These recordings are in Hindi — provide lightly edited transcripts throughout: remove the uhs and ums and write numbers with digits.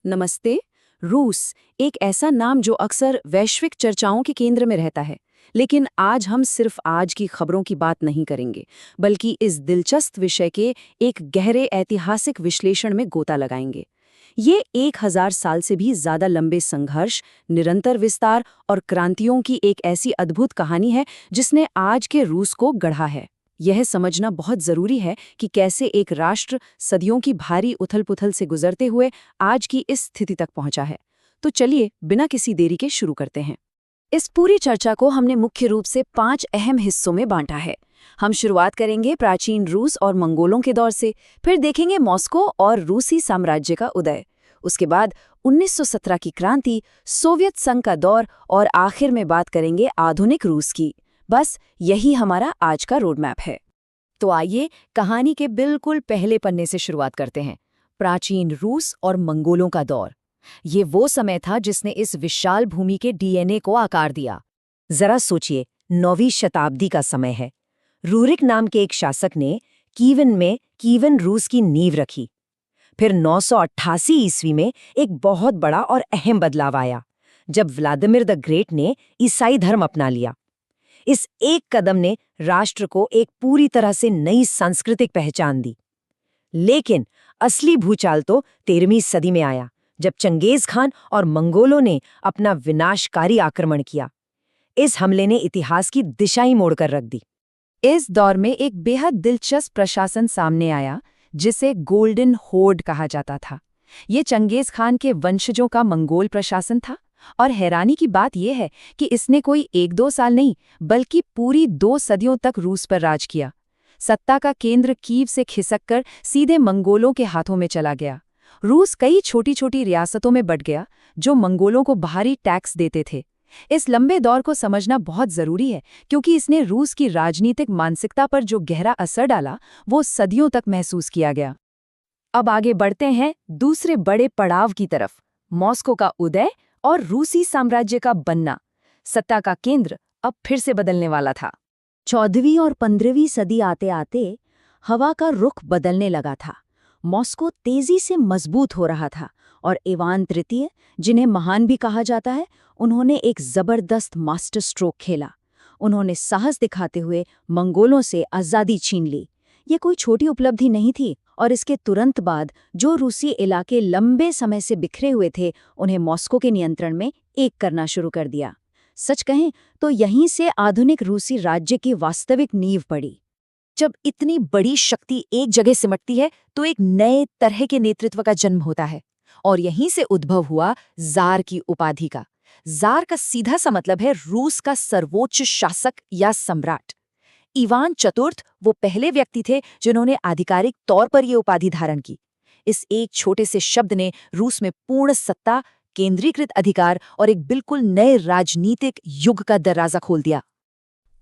नमस्ते। रूस एक ऐसा नाम जो अक्सर वैश्विक चर्चाओं के केंद्र में रहता है, लेकिन आज हम सिर्फ आज की खबरों की बात नहीं करेंगे, बल्कि इस दिलचस्प विषय के एक गहरे ऐतिहासिक विश्लेषण में गोता लगाएंगे। ये 1000 साल से भी ज्यादा लंबे संघर्ष, निरंतर विस्तार और क्रांतियों की एक ऐसी अद्भुत कहानी है जिसने आज के रूस को गढ़ा है। यह समझना बहुत जरूरी है कि कैसे एक राष्ट्र सदियों की भारी उथल-पुथल से गुजरते हुए आज की इस स्थिति तक पहुंचा है। तो चलिए बिना किसी देरी के शुरू करते हैं। इस पूरी चर्चा को हमने मुख्य रूप से 5 अहम हिस्सों में बांटा है। हम शुरुआत करेंगे प्राचीन रूस और मंगोलों के दौर से, फिर देखेंगे मॉस्को और रूसी साम्राज्य का उदय। उसके बाद 1917 की क्रांति, सोवियत संघ का दौर और आखिर में बात करेंगे आधुनिक रूस की। बस यही हमारा आज का रोड मैप है। तो आइए कहानी के बिल्कुल पहले पन्ने से शुरुआत करते हैं। प्राचीन रूस और मंगोलों का दौर। ये वो समय था जिसने इस विशाल भूमि के डीएनए को आकार दिया। जरा सोचिए, 9वीं शताब्दी का समय है। रूरिक नाम के एक शासक ने कीवन में कीवन रूस की नींव रखी। फिर 988 ईस्वी में एक बहुत बड़ा और अहम बदलाव आया, जब व्लादिमीर द ग्रेट ने ईसाई धर्म अपना लिया। इस एक कदम ने राष्ट्र को एक पूरी तरह से नई सांस्कृतिक पहचान दी। लेकिन असली भूचाल तो 13वीं सदी में आया, जब चंगेज खान और मंगोलों ने अपना विनाशकारी आक्रमण किया। इस हमले ने इतिहास की दिशा ही मोड़कर रख दी। इस दौर में एक बेहद दिलचस्प प्रशासन सामने आया, जिसे गोल्डन होर्ड कहा जाता था। ये चंगेज खान के वंशजों का मंगोल प्रशासन था, और हैरानी की बात यह है कि इसने कोई 1-2 साल नहीं, बल्कि पूरी 2 सदियों तक रूस पर राज किया। सत्ता का केंद्र कीव से खिसककर सीधे मंगोलों के हाथों में चला गया। रूस कई छोटी छोटी रियासतों में बंट गया, जो मंगोलों को भारी टैक्स देते थे। इस लंबे दौर को समझना बहुत जरूरी है, क्योंकि इसने रूस की राजनीतिक मानसिकता पर जो गहरा असर डाला, वो सदियों तक महसूस किया गया। अब आगे बढ़ते हैं दूसरे बड़े पड़ाव की तरफ, मॉस्को का उदय और रूसी साम्राज्य का बनना। सत्ता का केंद्र अब फिर से बदलने वाला था। 14वीं और 15वीं सदी आते आते हवा का रुख बदलने लगा था। मॉस्को तेजी से मजबूत हो रहा था और इवान तृतीय, जिन्हें महान भी कहा जाता है, उन्होंने एक जबरदस्त मास्टर स्ट्रोक खेला। उन्होंने साहस दिखाते हुए मंगोलों से आज़ादी छीन ली। ये कोई छोटी उपलब्धि नहीं थी, और इसके तुरंत बाद जो रूसी इलाके लंबे समय से बिखरे हुए थे, उन्हें मॉस्को के नियंत्रण में एक करना शुरू कर दिया। सच कहें तो यहीं से आधुनिक रूसी राज्य की वास्तविक नींव पड़ी। जब इतनी बड़ी शक्ति एक जगह सिमटती है, तो एक नए तरह के नेतृत्व का जन्म होता है, और यहीं से उद्भव हुआ जार की उपाधि का। जार का सीधा सा मतलब है रूस का सर्वोच्च शासक या सम्राट। इवान चतुर्थ वो पहले व्यक्ति थे जिन्होंने आधिकारिक तौर पर ये उपाधि धारण की। इस एक छोटे से शब्द ने रूस में पूर्ण सत्ता, केंद्रीकृत अधिकार और एक बिल्कुल नए राजनीतिक युग का दरवाजा खोल दिया।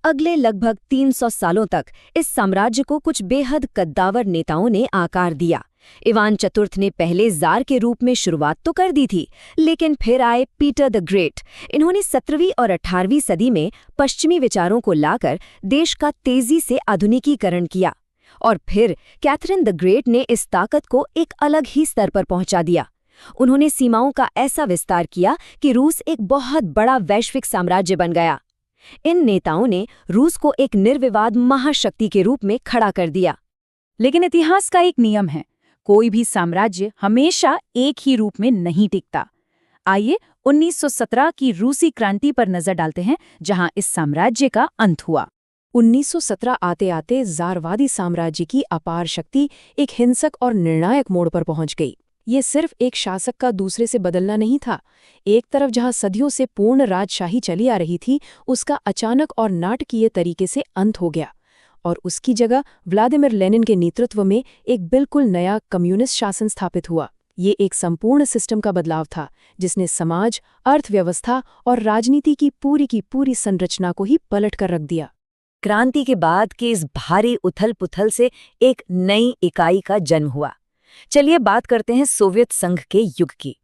अगले लगभग 300 सालों तक इस साम्राज्य को कुछ बेहद कद्दावर नेताओं ने आकार दिया। इवान चतुर्थ ने पहले जार के रूप में शुरुआत तो कर दी थी, लेकिन फिर आए पीटर द ग्रेट। इन्होंने 17वीं और 18वीं सदी में पश्चिमी विचारों को लाकर देश का तेजी से आधुनिकीकरण किया, और फिर कैथरीन द ग्रेट ने इस ताकत को एक अलग ही स्तर पर पहुंचा दिया। उन्होंने सीमाओं का ऐसा विस्तार किया कि रूस एक बहुत बड़ा वैश्विक साम्राज्य बन गया। इन नेताओं ने रूस को एक निर्विवाद महाशक्ति के रूप में खड़ा कर दिया। लेकिन इतिहास का एक नियम है, कोई भी साम्राज्य हमेशा एक ही रूप में नहीं टिकता। आइए 1917 की रूसी क्रांति पर नजर डालते हैं, जहां इस साम्राज्य का अंत हुआ। 1917 आते आते ज़ारवादी साम्राज्य की अपार शक्ति एक हिंसक और निर्णायक मोड़ पर पहुंच गई। ये सिर्फ एक शासक का दूसरे से बदलना नहीं था। एक तरफ जहां सदियों से पूर्ण राजशाही चली आ रही थी, उसका अचानक और नाटकीय तरीके से अंत हो गया, और उसकी जगह व्लादिमीर लेनिन के नेतृत्व में एक बिल्कुल नया कम्युनिस्ट शासन स्थापित हुआ। ये एक संपूर्ण सिस्टम का बदलाव था, जिसने समाज, अर्थव्यवस्था और राजनीति की पूरी संरचना को ही पलट कर रख दिया। क्रांति के बाद के इस भारी उथल-पुथल से एक नई इकाई का जन्म हुआ। चलिए बात करते हैं सोवियत संघ के युग की।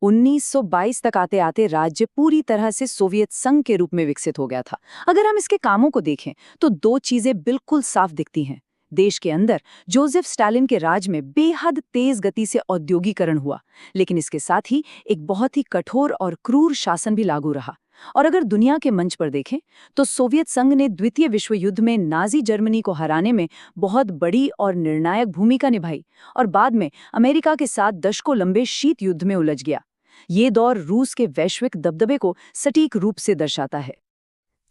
1922 तक आते आते राज्य पूरी तरह से सोवियत संघ के रूप में विकसित हो गया था। अगर हम इसके कामों को देखें तो 2 चीजें बिल्कुल साफ दिखती हैं। देश के अंदर जोसेफ स्टालिन के राज में बेहद तेज गति से औद्योगिकरण हुआ, लेकिन इसके साथ ही एक बहुत ही कठोर और क्रूर शासन भी लागू रहा। और अगर दुनिया के मंच पर देखें तो सोवियत संघ ने द्वितीय विश्व युद्ध में नाजी जर्मनी को हराने में बहुत बड़ी और निर्णायक भूमिका निभाई और बाद में अमेरिका के साथ दशकों लंबे शीत युद्ध में उलझ गया। ये दौर रूस के वैश्विक दबदबे को सटीक रूप से दर्शाता है।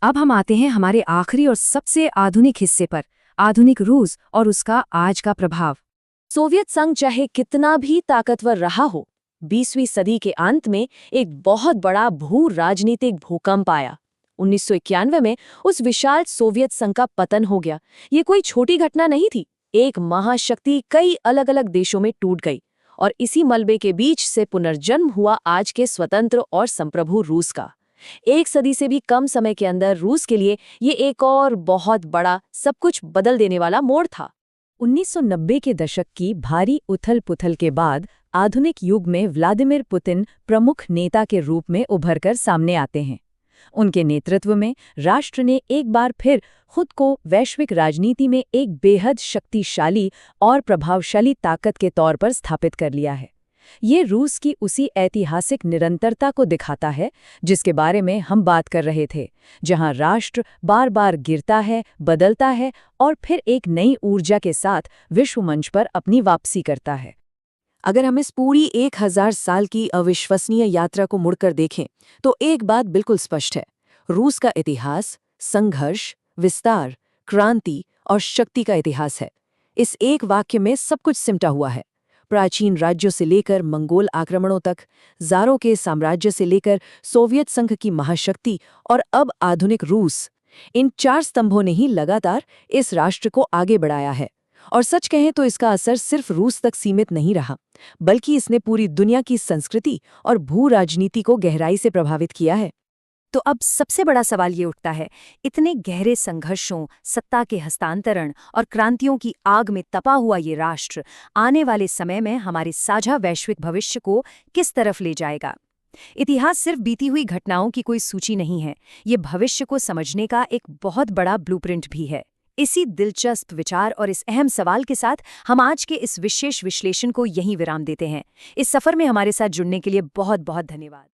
अब हम आते हैं हमारे आखिरी और सबसे आधुनिक हिस्से पर, आधुनिक रूस और उसका आज का प्रभाव। सोवियत संघ चाहे कितना भी ताकतवर रहा हो, 20वीं सदी के अंत में एक बहुत बड़ा भू राजनीतिक भूकंप आया। 1991 में उस विशाल सोवियत संघ का पतन हो गया। ये कोई छोटी घटना नहीं थी। एक महाशक्ति कई अलग अलग देशों में टूट गई और इसी मलबे के बीच से पुनर्जन्म हुआ आज के स्वतंत्र और संप्रभु रूस का। एक सदी से भी कम समय के अंदर रूस के लिए ये एक और बहुत बड़ा, सब कुछ बदल देने वाला मोड़ था। 1990 के दशक की भारी उथल-पुथल के बाद आधुनिक युग में व्लादिमीर पुतिन प्रमुख नेता के रूप में उभरकर सामने आते हैं। उनके नेतृत्व में राष्ट्र ने एक बार फिर खुद को वैश्विक राजनीति में एक बेहद शक्तिशाली और प्रभावशाली ताकत के तौर पर स्थापित कर लिया है। ये रूस की उसी ऐतिहासिक निरंतरता को दिखाता है जिसके बारे में हम बात कर रहे थे, जहां राष्ट्र बार बार गिरता है, बदलता है और फिर एक नई ऊर्जा के साथ विश्व मंच पर अपनी वापसी करता है। अगर हम इस पूरी 1000 साल की अविश्वसनीय यात्रा को मुड़कर देखें तो एक बात बिल्कुल स्पष्ट है। रूस का इतिहास संघर्ष, विस्तार, क्रांति और शक्ति का इतिहास है। इस एक वाक्य में सब कुछ सिमटा हुआ है। प्राचीन राज्यों से लेकर मंगोल आक्रमणों तक, ज़ारों के साम्राज्य से लेकर सोवियत संघ की महाशक्ति और अब आधुनिक रूस, इन 4 स्तंभों ने ही लगातार इस राष्ट्र को आगे बढ़ाया है। और सच कहें तो इसका असर सिर्फ रूस तक सीमित नहीं रहा, बल्कि इसने पूरी दुनिया की संस्कृति और भू राजनीति को गहराई से प्रभावित किया है। तो अब सबसे बड़ा सवाल ये उठता है, इतने गहरे संघर्षों, सत्ता के हस्तांतरण और क्रांतियों की आग में तपा हुआ ये राष्ट्र आने वाले समय में हमारे साझा वैश्विक भविष्य को किस तरफ ले जाएगा? इतिहास सिर्फ बीती हुई घटनाओं की कोई सूची नहीं है, ये भविष्य को समझने का एक बहुत बड़ा ब्लूप्रिंट भी है। इसी दिलचस्प विचार और इस अहम सवाल के साथ हम आज के इस विशेष विश्लेषण को यहीं विराम देते हैं। इस सफर में हमारे साथ जुड़ने के लिए बहुत बहुत धन्यवाद।